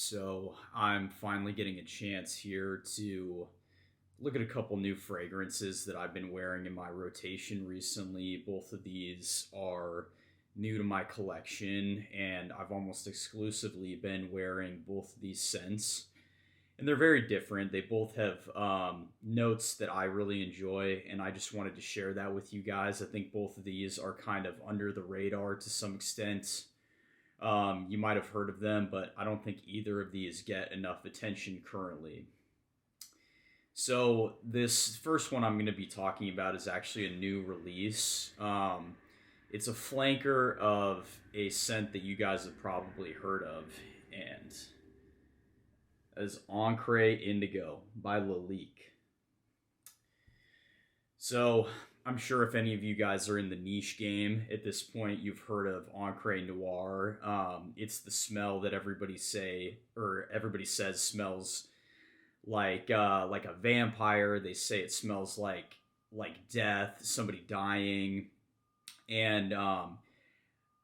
So I'm finally getting a chance here to look at a couple new fragrances that I've been wearing in my rotation recently. Both of these are new to my collection, and I've almost exclusively been wearing both of these scents. And they're very different. They both have notes that I really enjoy, and I just wanted to share that with you guys. I think both of these are kind of under the radar to some extent. You might have heard of them, but I don't think either of these get enough attention currently. So, this first one I'm going to be talking about is actually a new release. It's a flanker of a scent that you guys have probably heard of, and is Encre Indigo by Lilique. So, I'm sure if any of you guys are in the niche game at this point, you've heard of Encre Noir. It's the smell that everybody says smells like a vampire. They say it smells like death, somebody dying, and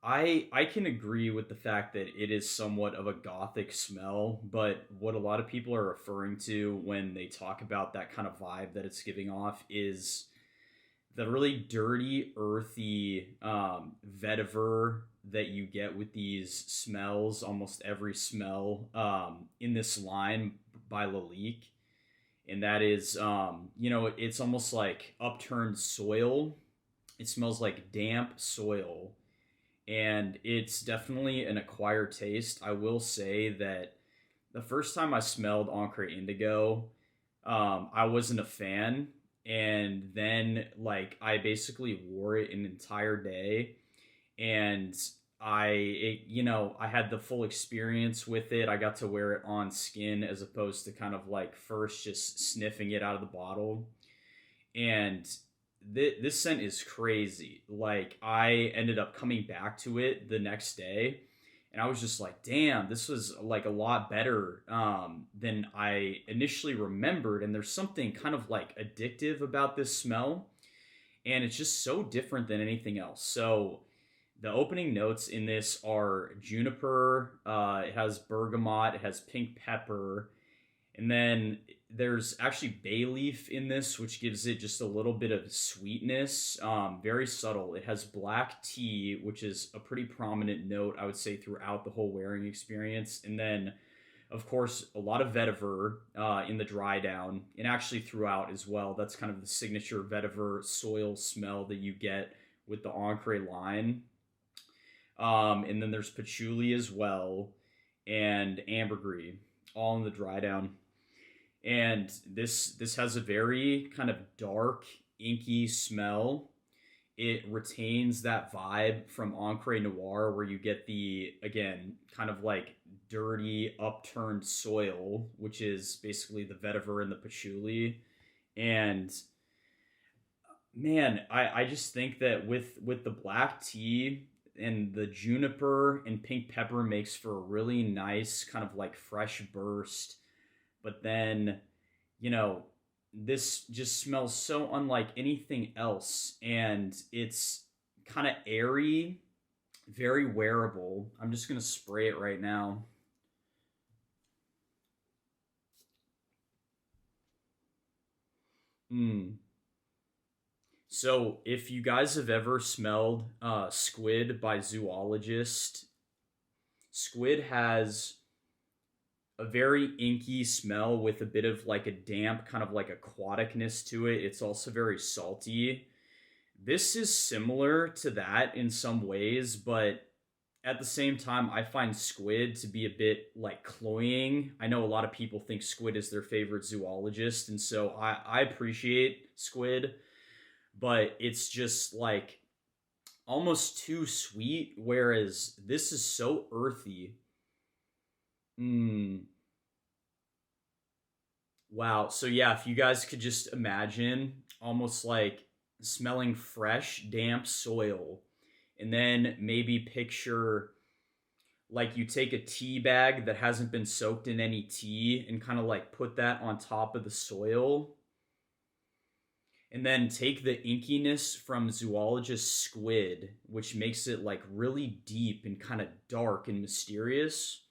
I can agree with the fact that it is somewhat of a gothic smell. But what a lot of people are referring to when they talk about that kind of vibe that it's giving off is the really dirty, earthy vetiver that you get with these smells, almost every smell in this line by Lilique. And that is, it's almost like upturned soil. It smells like damp soil. And it's definitely an acquired taste. I will say that the first time I smelled Encre Indigo, I wasn't a fan, and then I basically wore it an entire day, and I had the full experience with it. I got to wear it on skin as opposed to kind of like first just sniffing it out of the bottle. And this scent is crazy. Like, I ended up coming back to it the next day, and I was just like, damn, this was like a lot better than I initially remembered. And there's something kind of like addictive about this smell, and it's just so different than anything else. So the opening notes in this are juniper, it has bergamot, it has pink pepper, and then there's actually bay leaf in this, which gives it just a little bit of sweetness, very subtle. It has black tea, which is a pretty prominent note, I would say, throughout the whole wearing experience. And then, of course, a lot of vetiver in the dry down, and actually throughout as well. That's kind of the signature vetiver soil smell that you get with the Encre line. And then there's patchouli as well, and ambergris, all in the dry down. And this has a very kind of dark, inky smell. It retains that vibe from Encre Noir, where you get the, again, kind of like dirty, upturned soil, which is basically the vetiver and the patchouli. And man, I just think that with the black tea and the juniper and pink pepper makes for a really nice kind of like fresh burst. But then, this just smells so unlike anything else, and it's kind of airy, very wearable. I'm just gonna spray it right now. Mm. So, if you guys have ever smelled Squid by Zoologist, Squid has a very inky smell with a bit of like a damp kind of like aquaticness to it. It's also very salty. This is similar to that in some ways, but at the same time, I find Squid to be a bit like cloying. I know a lot of people think Squid is their favorite zoologist, and so I appreciate Squid, but it's just like almost too sweet, whereas this is so earthy. Mm. Wow. So yeah, if you guys could just imagine almost like smelling fresh, damp soil, and then maybe picture like you take a tea bag that hasn't been soaked in any tea and kind of like put that on top of the soil, and then take the inkiness from zoologist squid, which makes it like really deep and kind of dark and mysterious.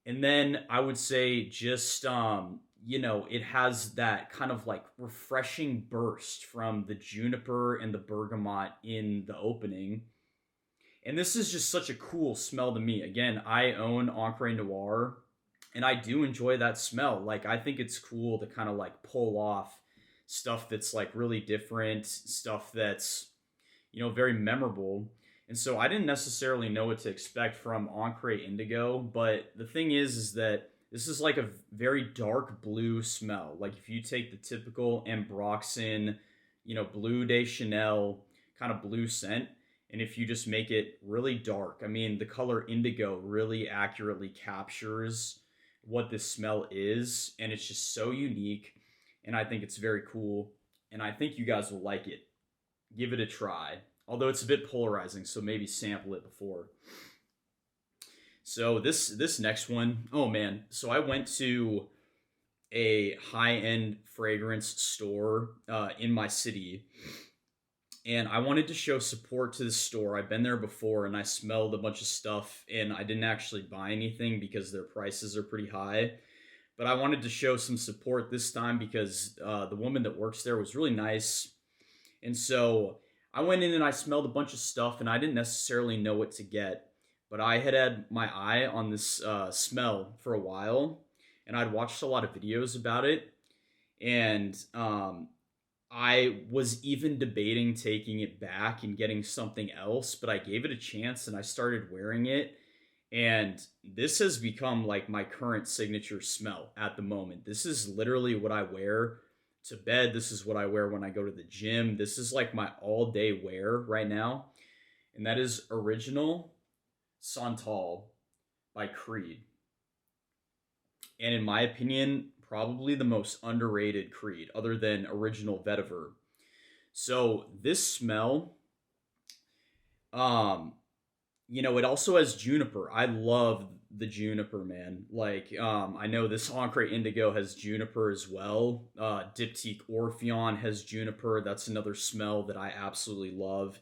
And then I would say just it has that kind of like refreshing burst from the juniper and the bergamot in the opening. And this is just such a cool smell to me. Again, I own Encre Noir, and I do enjoy that smell. Like, I think it's cool to kind of like pull off stuff that's like really different, stuff that's, very memorable. And so I didn't necessarily know what to expect from Encre Indigo, but the thing is that this is like a very dark blue smell. Like, if you take the typical Ambroxan, Bleu de Chanel kind of blue scent, and if you just make it really dark, I mean, the color indigo really accurately captures what this smell is, and it's just so unique, and I think it's very cool, and I think you guys will like it. Give it a try. Although it's a bit polarizing, so maybe sample it before. So this next one, oh man. So I went to a high-end fragrance store in my city, and I wanted to show support to the store. I've been there before, and I smelled a bunch of stuff, and I didn't actually buy anything because their prices are pretty high. But I wanted to show some support this time because the woman that works there was really nice. And so I went in and I smelled a bunch of stuff, and I didn't necessarily know what to get. But I had my eye on this smell for a while, and I'd watched a lot of videos about it. And I was even debating taking it back and getting something else, but I gave it a chance and I started wearing it. And this has become like my current signature smell at the moment. This is literally what I wear to bed. This is what I wear when I go to the gym. This is like my all day wear right now. And that is Original Santal by Creed. And in my opinion, probably the most underrated Creed other than Original Vetiver. So this smell, it also has juniper. I love the juniper, man. Like, I know this Encre Indigo has juniper as well. Diptyque Orpheon has juniper. That's another smell that I absolutely love.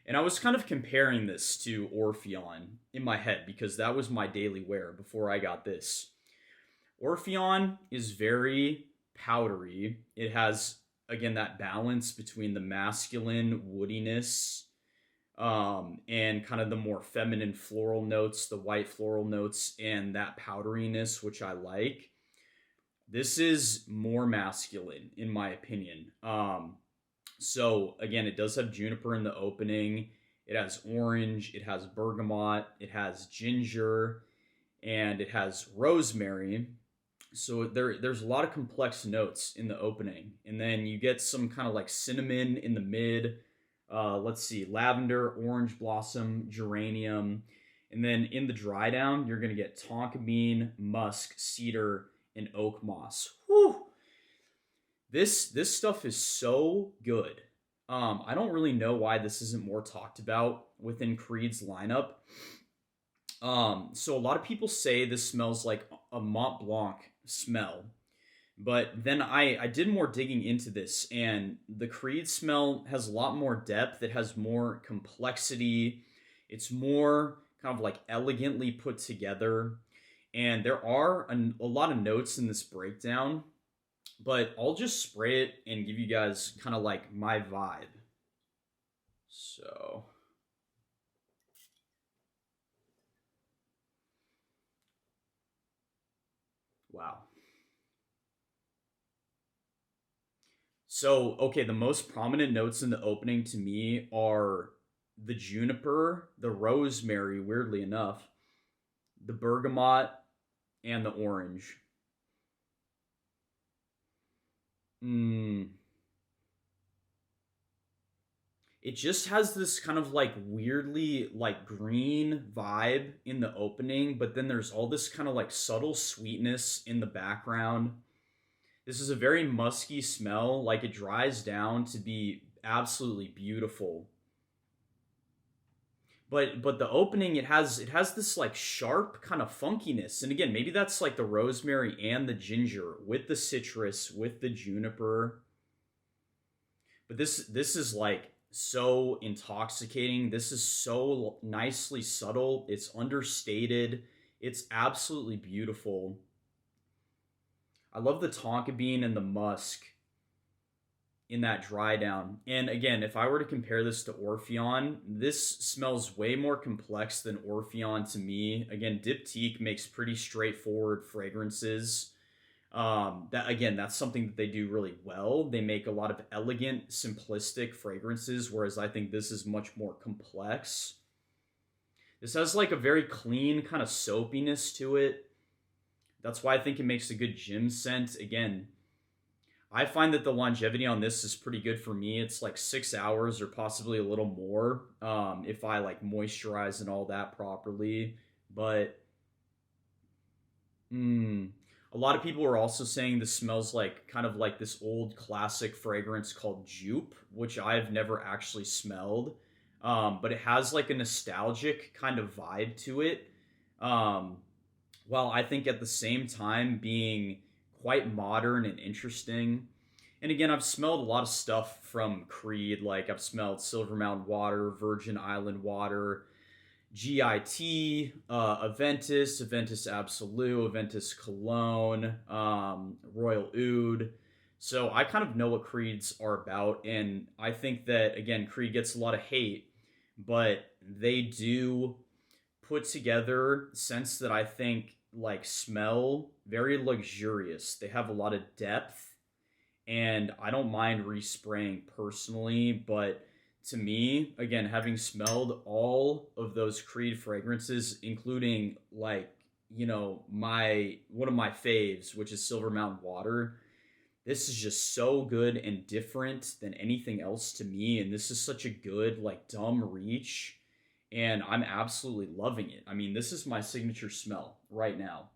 And I was kind of comparing this to Orpheon in my head because that was my daily wear before I got this. Orpheon is very powdery. It has, again, that balance between the masculine woodiness and kind of the more feminine floral notes, the white floral notes, and that powderiness, which I like. This is more masculine, in my opinion. So, again, it does have juniper in the opening. It has orange, it has bergamot, it has ginger, and it has rosemary. So there's a lot of complex notes in the opening, and then you get some kind of like cinnamon in the mid. Let's see, lavender, orange blossom, geranium, and then in the dry down you're gonna get tonka bean, musk, cedar, and oak moss. Whew! This stuff is so good. I don't really know why this isn't more talked about within Creed's lineup. So a lot of people say this smells like a Mont Blanc smell. But then I did more digging into this, and the Creed smell has a lot more depth. It has more complexity. It's more kind of like elegantly put together. And there are a lot of notes in this breakdown, but I'll just spray it and give you guys kind of like my vibe. So, wow. So, okay, the most prominent notes in the opening to me are the juniper, the rosemary, weirdly enough, the bergamot, and the orange. Mm. It just has this kind of like weirdly like green vibe in the opening, but then there's all this kind of like subtle sweetness in the background. This is a very musky smell, like it dries down to be absolutely beautiful. But the opening, it has this like sharp kind of funkiness. And again, maybe that's like the rosemary and the ginger with the citrus, with the juniper. But this is like so intoxicating. This is so nicely subtle. It's understated. It's absolutely beautiful. I love the tonka bean and the musk in that dry down. And again, if I were to compare this to Orpheon, this smells way more complex than Orpheon to me. Again, Diptyque makes pretty straightforward fragrances. That again, that's something that they do really well. They make a lot of elegant, simplistic fragrances, whereas I think this is much more complex. This has like a very clean kind of soapiness to it. That's why I think it makes a good gym scent. Again, I find that the longevity on this is pretty good for me. It's like 6 hours or possibly a little more if I like moisturize and all that properly. But a lot of people are also saying this smells like kind of like this old classic fragrance called Jupe, which I've never actually smelled. But it has like a nostalgic kind of vibe to it. Um, while I think at the same time being quite modern and interesting. And again, I've smelled a lot of stuff from Creed. Like I've smelled Silver Mountain Water, Virgin Island Water, GIT, Aventus, Aventus Absolute, Aventus Cologne, Royal Oud. So I kind of know what Creeds are about, and I think that again, Creed gets a lot of hate, but they do put together scents that I think like smell very luxurious. They have a lot of depth, and I don't mind respraying personally, but to me, again, having smelled all of those Creed fragrances, including like, my one of my faves, which is Silver Mountain Water, this is just so good and different than anything else to me. And this is such a good, like, dumb reach. And I'm absolutely loving it. I mean, this is my signature smell right now.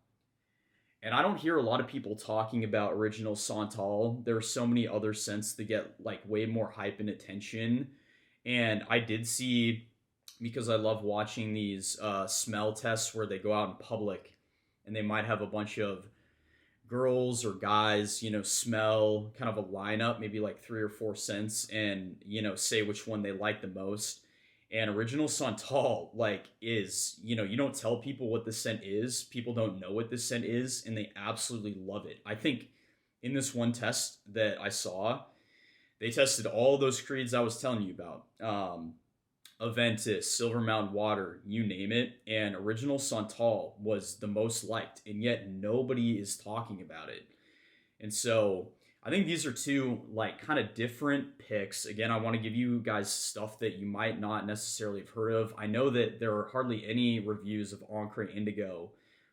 And I don't hear a lot of people talking about original Santal. There are so many other scents that get like way more hype and attention. And I did see, because I love watching these smell tests where they go out in public and they might have a bunch of girls or guys, smell kind of a lineup, maybe like 3 or 4 scents, and, say which one they like the most. And original Santal, like, is, you don't tell people what the scent is. People don't know what this scent is, and they absolutely love it. I think in this one test that I saw, they tested all those creeds I was telling you about. Aventus, Silver Mountain Water, you name it. And original Santal was the most liked, and yet nobody is talking about it. And so I think these are two like kind of different picks. Again, I want to give you guys stuff that you might not necessarily have heard of. I know that there are hardly any reviews of Encre Indigo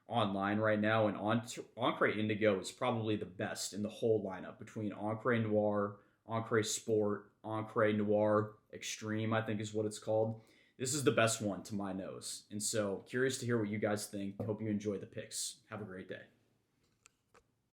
online right now, and Encre Indigo is probably the best in the whole lineup between Encre Noir, Encre Sport, Encre Noir Extreme, I think is what it's called. This is the best one to my nose. And so, curious to hear what you guys think. Hope you enjoy the picks. Have a great day.